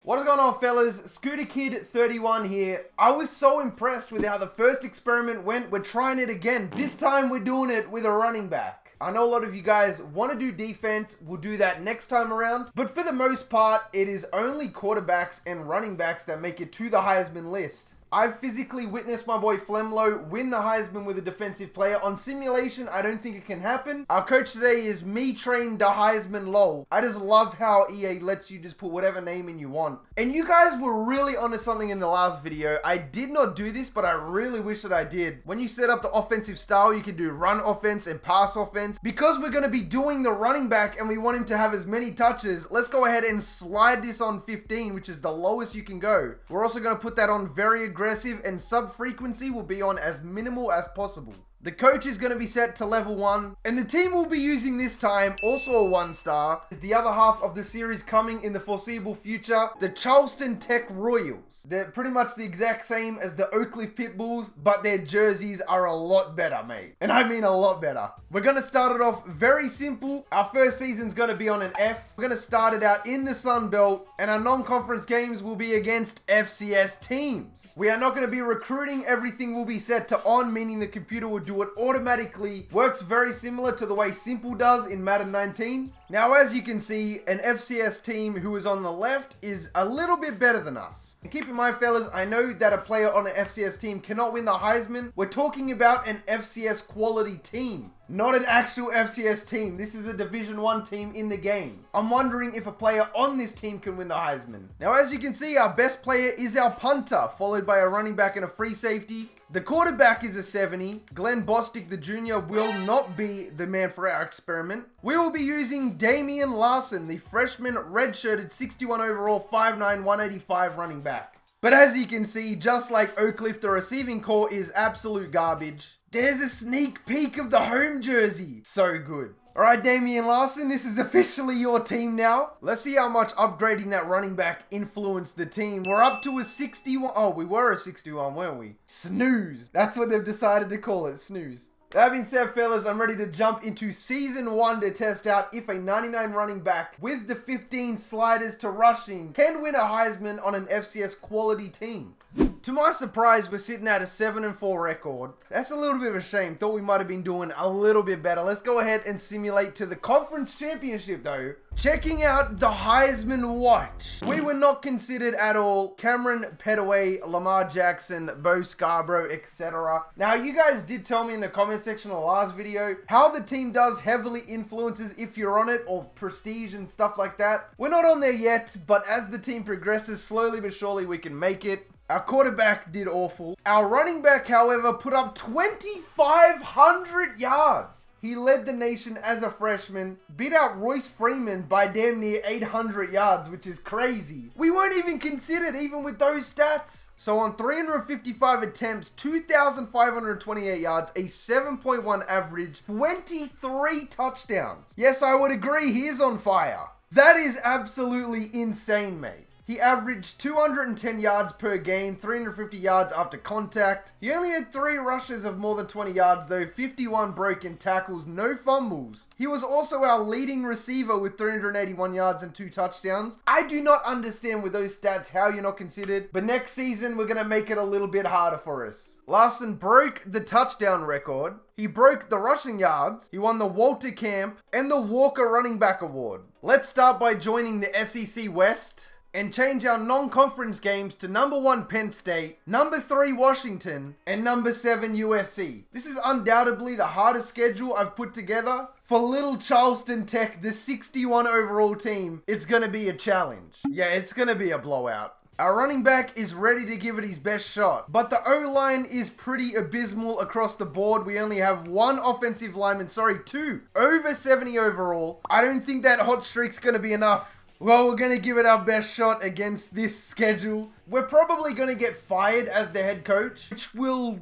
What is going on, fellas? Scooter Kid 31 here. I was so impressed with how the first experiment went. We're trying it again. This time we're doing it with a running back. I know a lot of you guys want to do defense. We'll do that next time around. But for the most part, it is only quarterbacks and running backs that make it to the Heisman list. I've physically witnessed my boy Flemlo win the Heisman with a defensive player. On simulation, I don't think it can happen. Our coach today is me trained the Heisman lol. I just love how EA lets you just put whatever name in you want. And you guys were really onto something in the last video. I did not do this, but I really wish that I did. When you set up the offensive style, you can do run offense and pass offense. Because we're going to be doing the running back and we want him to have as many touches, let's go ahead and slide this on 15, which is the lowest you can go. We're also going to put that on very aggressive, and sub frequency will be on as minimal as possible. The coach is going to be set to level 1, and the team we'll be using this time, also a 1-star, is the other half of the series coming in the foreseeable future, the Charleston Tech Royals. They're pretty much the exact same as the Oakleaf Pitbulls, but their jerseys are a lot better, mate. And I mean a lot better. We're going to start it off very simple. Our first season's going to be on an F. We're going to start it out in the Sun Belt, and our non-conference games will be against FCS teams. We are not going to be recruiting. Everything will be set to on, meaning the computer will do it automatically. Works very similar to the way Simple does in Madden 19. Now, as you can see, an FCS team who is on the left is a little bit better than us. And keep in mind, fellas, I know that a player on an FCS team cannot win the Heisman. We're talking about an FCS quality team, not an actual FCS team. This is a Division 1 team in the game. I'm wondering if a player on this team can win the Heisman. Now, as you can see, our best player is our punter, followed by a running back and a free safety. The quarterback is a 70. Glenn Bostic, the junior, will not be the man for our experiment. We will be using Damian Larson, the freshman redshirted 61 overall, 5'9", 185 running back. But as you can see, just like Oakleaf, the receiving core is absolute garbage. There's a sneak peek of the home jersey. So good. Alright, Damian Larson, this is officially your team now. Let's see how much upgrading that running back influenced the team. We're up to a 61. Oh, we were a 61, weren't we? Snooze. That's what they've decided to call it, snooze. That being said, fellas, I'm ready to jump into Season 1 to test out if a 99 running back with the 15 sliders to rushing can win a Heisman on an FCS quality team. To my surprise, we're sitting at a 7-4 record. That's a little bit of a shame. Thought we might have been doing a little bit better. Let's go ahead and simulate to the conference championship though. Checking out the Heisman watch. We were not considered at all. Cameron Petaway, Lamar Jackson, Bo Scarborough, etc. Now, you guys did tell me in the comment section of the last video how the team does heavily influences if you're on it, or prestige and stuff like that. We're not on there yet, but as the team progresses, slowly but surely we can make it. Our quarterback did awful. Our running back, however, put up 2,500 yards. He led the nation as a freshman, beat out Royce Freeman by damn near 800 yards, which is crazy. We weren't even considered, even with those stats. So on 355 attempts, 2,528 yards, a 7.1 average, 23 touchdowns. Yes, I would agree, he is on fire. That is absolutely insane, mate. He averaged 210 yards per game, 350 yards after contact. He only had 3 rushes of more than 20 yards though, 51 broken tackles, no fumbles. He was also our leading receiver with 381 yards and 2 touchdowns. I do not understand with those stats how you're not considered, but next season we're going to make it a little bit harder for us. Larson broke the touchdown record. He broke the rushing yards. He won the Walter Camp and the Walker Running Back Award. Let's start by joining the SEC West and change our non-conference games to number 1 Penn State, number 3 Washington, and number 7 USC. This is undoubtedly the hardest schedule I've put together. For little Charleston Tech, the 61 overall team, it's going to be a challenge. Yeah, it's going to be a blowout. Our running back is ready to give it his best shot, but the O-line is pretty abysmal across the board. We only have 1 offensive lineman, 2, over 70 overall. I don't think that hot streak's going to be enough. Well, we're going to give it our best shot against this schedule. We're probably going to get fired as the head coach, which we'll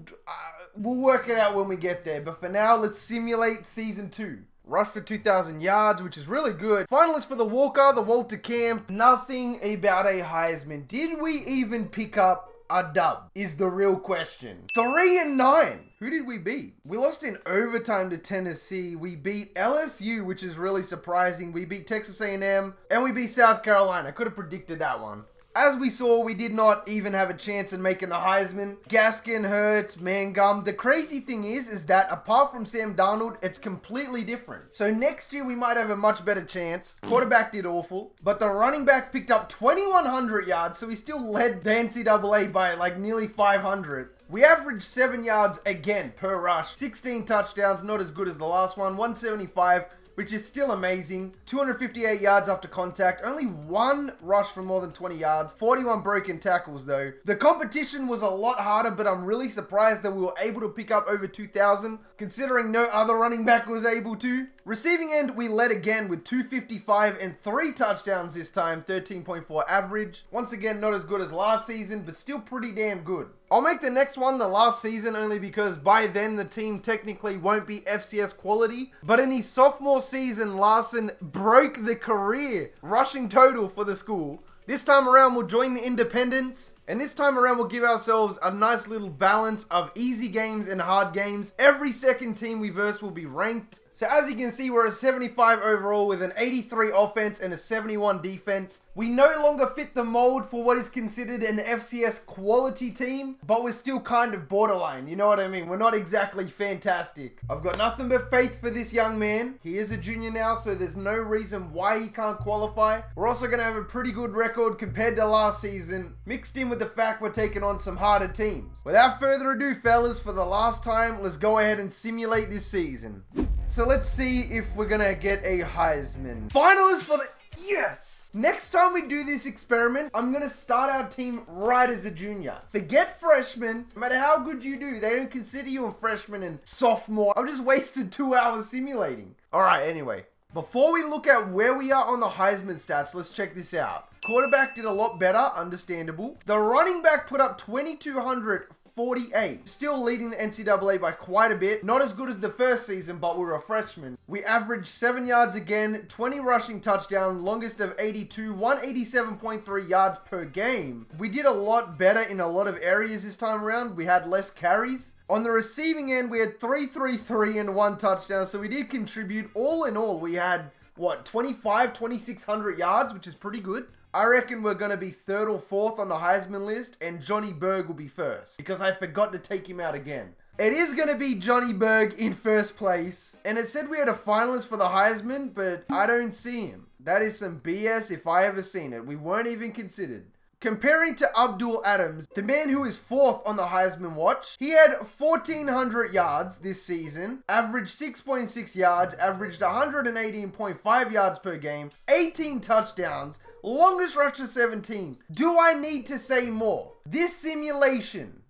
work it out when we get there. But for now, let's simulate Season 2. Rush for 2,000 yards, which is really good. Finalist for the Walker, the Walter Camp. Nothing about a Heisman. Did we even pick up a dub is the real question. 3-9. Who did we beat? We lost in overtime to Tennessee. We beat LSU, which is really surprising. We beat Texas A&M, and we beat South Carolina. Could have predicted that one. As we saw, we did not even have a chance in making the Heisman. Gaskin, Hurts, Mangum. The crazy thing is that apart from Sam Darnold, it's completely different. So next year we might have a much better chance. Quarterback did awful, but the running back picked up 2,100 yards, so he still led the NCAA by like nearly 500. We averaged 7 yards again per rush. 16 touchdowns, not as good as the last one. 175. Which is still amazing. 258 yards after contact. Only one rush for more than 20 yards. 41 broken tackles though. The competition was a lot harder, but I'm really surprised that we were able to pick up over 2,000, considering no other running back was able to. Receiving end, we led again with 255 and 3 touchdowns this time. 13.4 average. Once again, not as good as last season, but still pretty damn good. I'll make the next one the last season only because by then the team technically won't be FCS quality. But in his sophomore season, Larson broke the career rushing total for the school. This time around, we'll join the independents. And this time around, we'll give ourselves a nice little balance of easy games and hard games. Every second team we verse will be ranked. So as you can see, we're a 75 overall with an 83 offense and a 71 defense. We no longer fit the mold for what is considered an FCS quality team, but we're still kind of borderline, you know what I mean? We're not exactly fantastic. I've got nothing but faith for this young man. He is a junior now, so there's no reason why he can't qualify. We're also going to have a pretty good record compared to last season, mixed in with the fact we're taking on some harder teams. Without further ado, fellas, for the last time, let's go ahead and simulate this season. So let's see if we're gonna get a Heisman. Finalist for the... Yes! Next time we do this experiment, I'm gonna start our team right as a junior. Forget freshmen. No matter how good you do, they don't consider you a freshman and sophomore. I've just wasted 2 hours simulating. Alright, anyway. Before we look at where we are on the Heisman stats, let's check this out. Quarterback did a lot better, understandable. The running back put up 2,248. Still leading the NCAA by quite a bit. Not as good as the first season, but we were a freshman. We averaged 7 yards again, 20 rushing touchdowns, longest of 82, 187.3 yards per game. We did a lot better in a lot of areas this time around. We had less carries. On the receiving end, we had 333 and 1 touchdown, so we did contribute. All in all, we had, what, 2,600 yards, which is pretty good. I reckon we're going to be 3rd or 4th on the Heisman list, and Johnny Berg will be 1st, because I forgot to take him out again. It is going to be Johnny Berg in 1st place, and it said we had a finalist for the Heisman, but I don't see him. That is some BS if I ever seen it. We weren't even considered. Comparing to Abdul Adams, the man who is 4th on the Heisman watch, he had 1,400 yards this season, averaged 6.6 yards, averaged 118.5 yards per game, 18 touchdowns, longest rush of 17. Do I need to say more? This simulation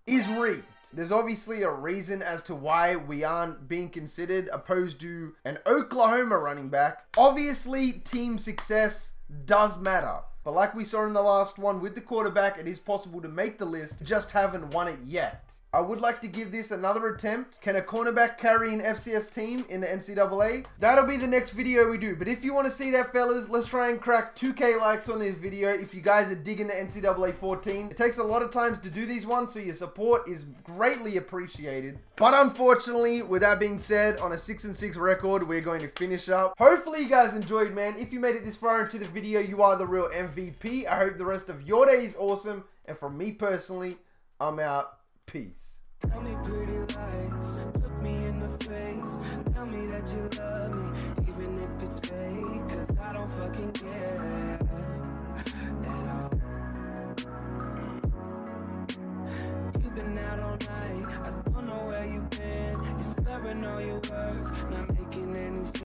is rigged. There's obviously a reason as to why we aren't being considered opposed to an Oklahoma running back. Obviously, team success does matter. But like we saw in the last one with the quarterback, it is possible to make the list, just haven't won it yet. I would like to give this another attempt. Can a cornerback carry an FCS team in the NCAA? That'll be the next video we do. But if you want to see that, fellas, let's try and crack 2K likes on this video if you guys are digging the NCAA 14. It takes a lot of times to do these ones, so your support is greatly appreciated. But unfortunately, with that being said, on a 6-6 record, we're going to finish up. Hopefully you guys enjoyed, man. If you made it this far into the video, you are the real MVP. I hope the rest of your day is awesome. And from me personally, I'm out. Peace. Tell me pretty lies, look me in the face. Tell me that you love me, even if it's fake. Cause I don't fucking care at all. You've been out all night, I don't know where you've been. You're slurring all your words, not making any sense.